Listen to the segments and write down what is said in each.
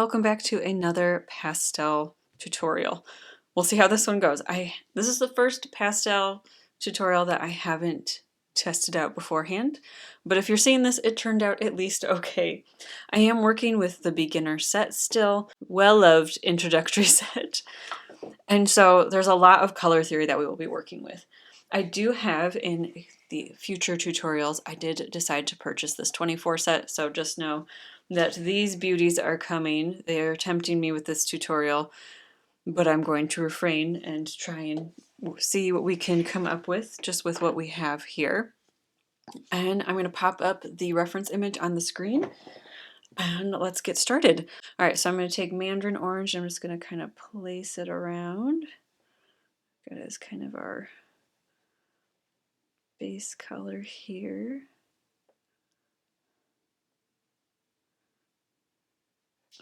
welcome back to another pastel tutorial. We'll see how this one goes. This is the first pastel tutorial that I haven't tested out beforehand, but if you're seeing this, it turned out at least okay. I am working with the beginner set still, well-loved introductory set, and so there's a lot of color theory that we will be working with. I do have in the future tutorials, I did decide to purchase this 24 set, so just know that these beauties are coming. They are tempting me with this tutorial, but I'm going to refrain and try and see what we can come up with just with what we have here. And I'm going to pop up the reference image on the screen and let's get started. All right, so I'm going to take Mandarin Orange. I'm just going to kind of place it around. That is kind of our base color here.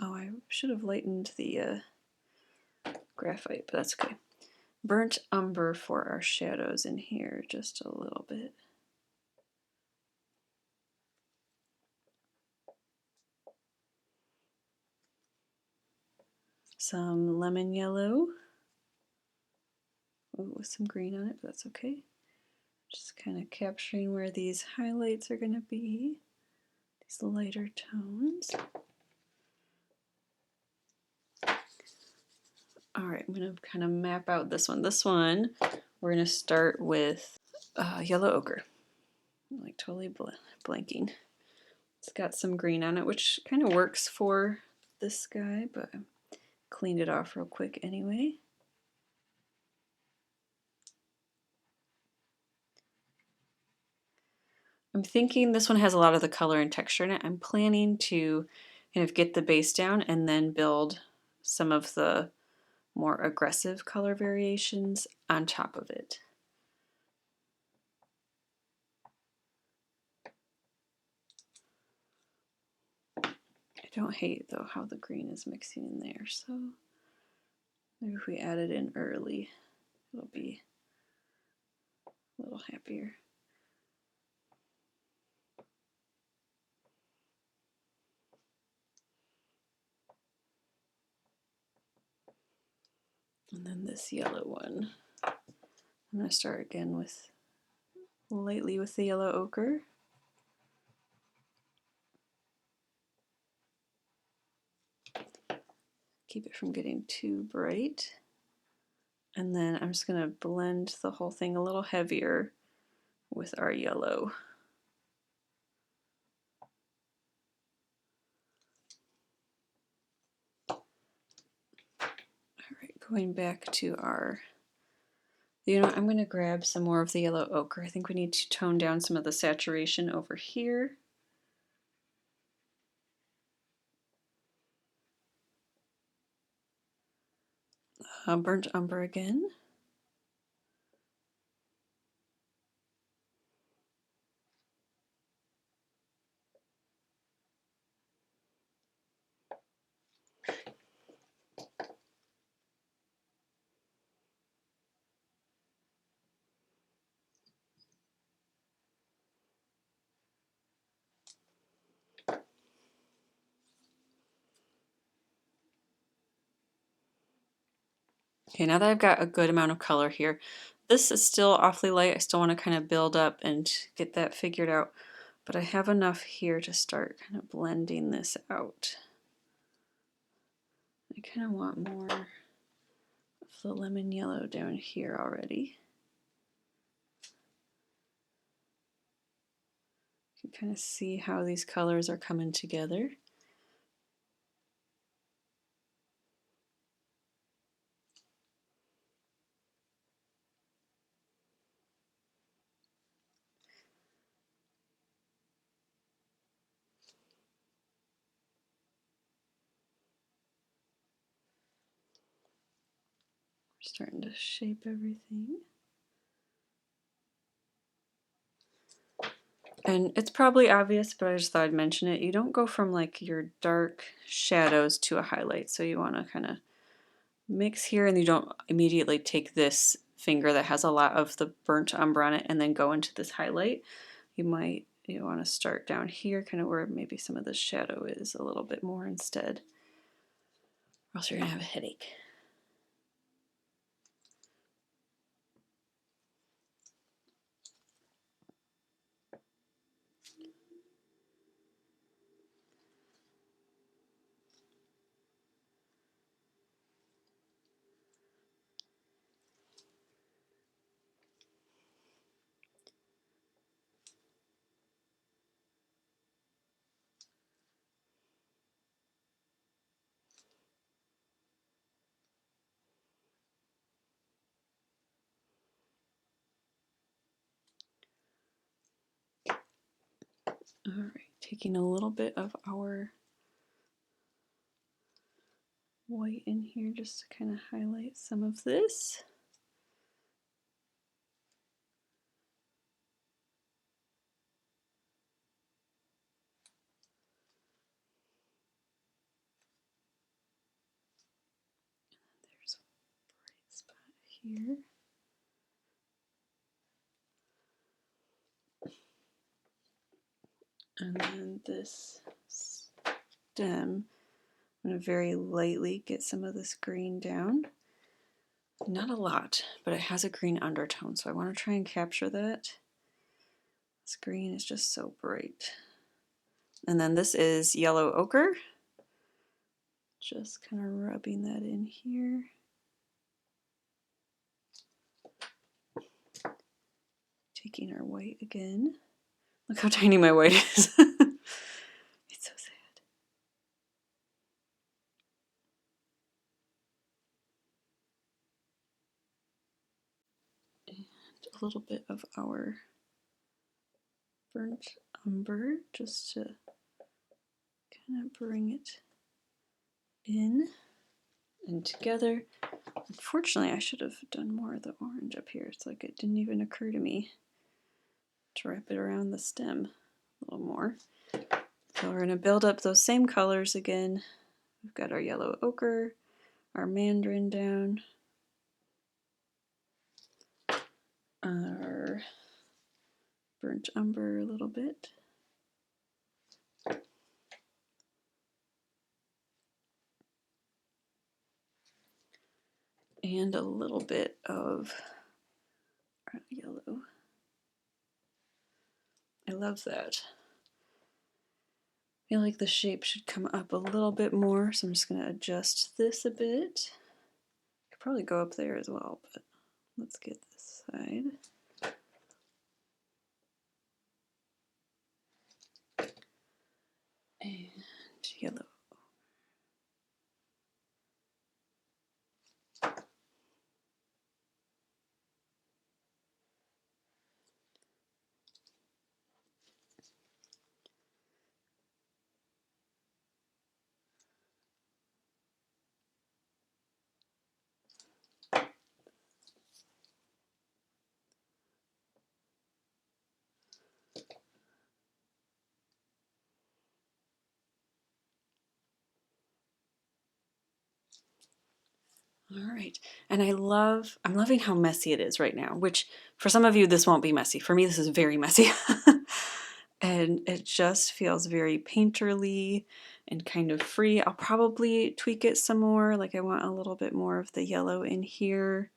Oh, I should have lightened the graphite, but that's okay. Burnt umber for our shadows in here, just a little bit. Some lemon yellow. Ooh, with some green on it, but that's okay. Just kind of capturing where these highlights are going to be, these lighter tones. All right, I'm going to kind of map out this one. This one, we're going to start with yellow ochre. I'm like totally blanking. It's got some green on it, which kind of works for this guy, but I cleaned it off real quick anyway. I'm thinking this one has a lot of the color and texture in it. I'm planning to kind of get the base down and then build some of the more aggressive color variations on top of it. I don't hate though how the green is mixing in there, so maybe if we add it in early, it'll be a little happier. And then this yellow one, I'm going to start again with lightly with the yellow ochre. Keep it from getting too bright. And then I'm just going to blend the whole thing a little heavier with our yellow. All right, going back to our, you know, I'm going to grab some more of the yellow ochre. I think we need to tone down some of the saturation over here. Burnt umber again. Okay, now that I've got a good amount of color here, this is still awfully light. I still want to kind of build up and get that figured out, but I have enough here to start kind of blending this out. I kind of want more of the lemon yellow down here already. You can kind of see how these colors are coming together. Starting to shape everything. And it's probably obvious, but I just thought I'd mention it. You don't go from like your dark shadows to a highlight. So you want to kind of mix here, and you don't immediately take this finger that has a lot of the burnt umber on it and then go into this highlight. You want to start down here, kind of where maybe some of the shadow is a little bit more instead. else you're gonna have a headache. All right, taking a little bit of our white in here just to kind of highlight some of this. There's a bright spot here. And then this stem, I'm going to very lightly get some of this green down. Not a lot, but it has a green undertone, so I want to try and capture that. This green is just so bright. And then this is yellow ochre. Just kind of rubbing that in here. Taking our white again. Look how tiny my white is. It's so sad. And a little bit of our burnt umber just to kind of bring it in and together. Unfortunately, I should have done more of the orange up here. It's like it didn't even occur to me to wrap it around the stem a little more. So we're going to build up those same colors again. We've got our yellow ochre, our mandarin down, our burnt umber a little bit. And a little bit of yellow. I love that. I feel like the shape should come up a little bit more, so I'm just going to adjust this a bit. Could probably go up there as well, but let's get this side. And yellow. All right, and I'm loving how messy it is right now, which for some of you this won't be messy. For me, this is very messy. And it just feels very painterly and kind of free. I'll probably tweak it some more. Like I want a little bit more of the yellow in here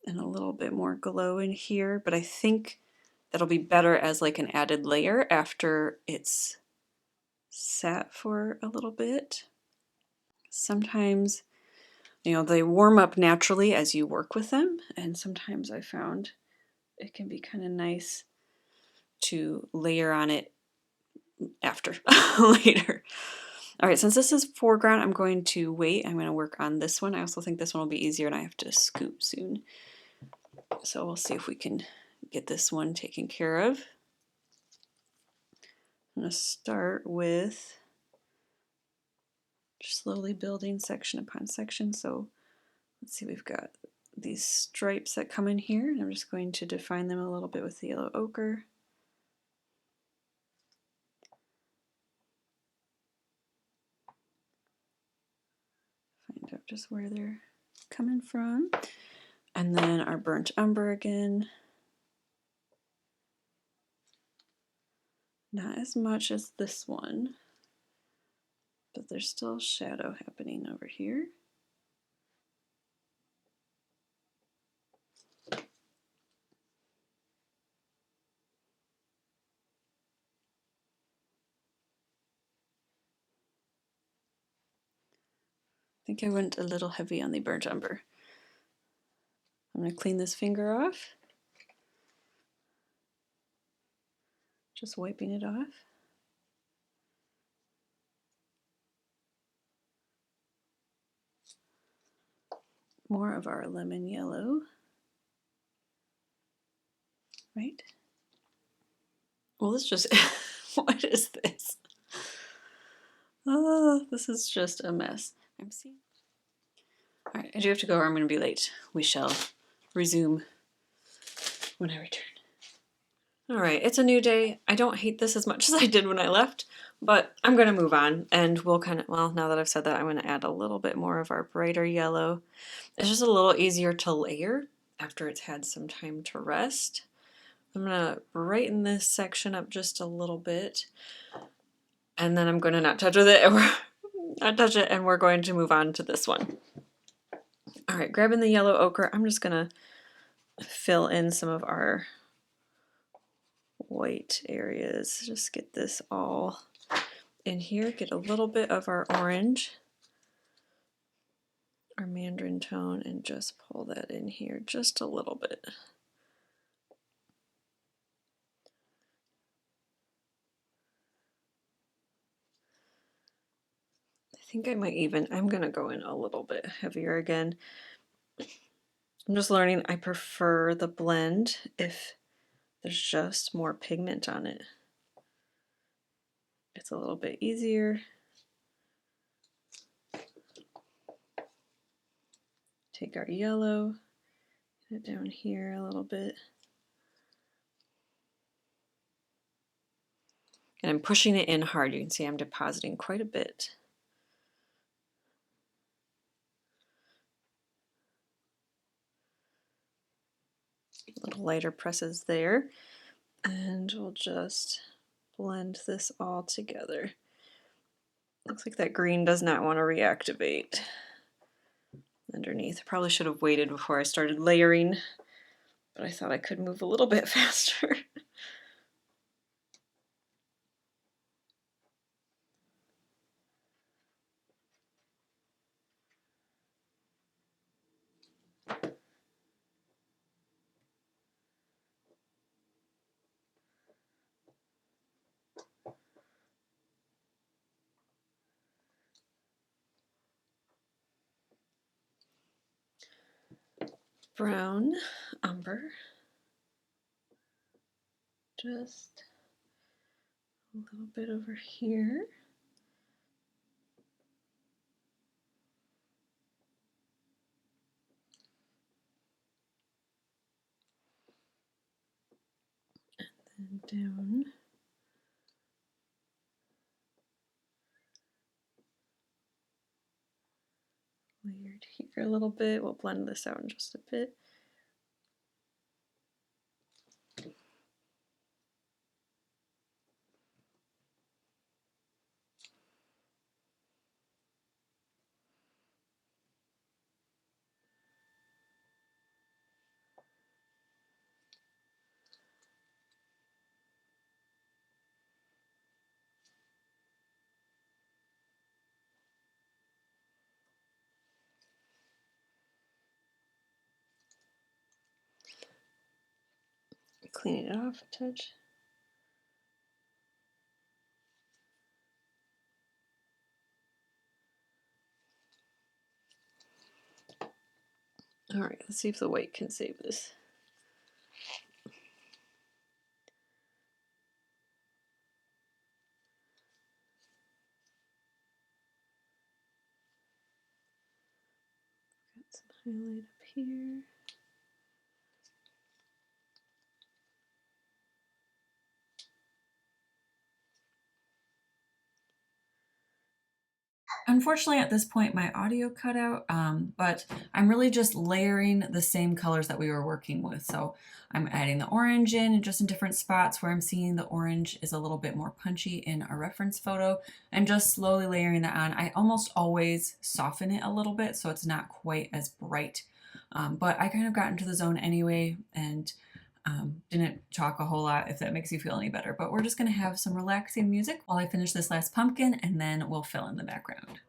and a little bit more glow in here, but I think that'll be better as like an added layer after it's sat for a little bit. Sometimes, you know, they warm up naturally as you work with them, and sometimes I found it can be kind of nice to layer on it after, later. All right, since this is foreground, I'm going to wait. I'm going to work on this one. I also think this one will be easier, and I have to scoop soon. So we'll see if we can get this one taken care of. I'm going to start with just slowly building section upon section. So let's see, we've got these stripes that come in here, and I'm just going to define them a little bit with the yellow ochre. Find out just where they're coming from. And then our burnt umber again. Not as much as this one, but there's still shadow happening over here. I think I went a little heavy on the burnt umber. I'm going to clean this finger off. Just wiping it off. More of our lemon yellow. Right? Well, this just, what is this? Oh, this is just a mess. I'm seeing. All right, I do have to go or I'm going to be late. We shall resume when I return. All right, it's a new day. I don't hate this as much as I did when I left, but I'm going to move on and we'll kind of, well, now that I've said that, I'm going to add a little bit more of our brighter yellow. It's just a little easier to layer after it's had some time to rest. I'm going to brighten this section up just a little bit, and then I'm going to not touch with it, and we're going to move on to this one. All right, grabbing the yellow ochre, I'm just going to fill in some of our white areas. Just get this all in here, get a little bit of our orange, our mandarin tone, and just pull that in here just a little bit. I think I might even, I'm gonna go in a little bit heavier again. I'm just learning I prefer the blend if there's just more pigment on it. It's a little bit easier. Take our yellow, get it down here a little bit. And I'm pushing it in hard. You can see I'm depositing quite a bit. Little lighter presses there. And we'll just blend this all together. Looks like that green does not want to reactivate underneath. Probably should have waited before I started layering, but I thought I could move a little bit faster. Brown umber. Just a little bit over here. And then down. Layered here a little bit. We'll blend this out in just a bit. Clean it off a touch. All right, let's see if the white can save this. Got some highlight up here. Unfortunately, at this point, my audio cut out, but I'm really just layering the same colors that we were working with. So I'm adding the orange in just in different spots where I'm seeing the orange is a little bit more punchy in a reference photo, and just slowly layering that on. I almost always soften it a little bit so it's not quite as bright. But I kind of got into the zone anyway, and didn't talk a whole lot, if that makes you feel any better. But we're just going to have some relaxing music while I finish this last pumpkin, and then we'll fill in the background.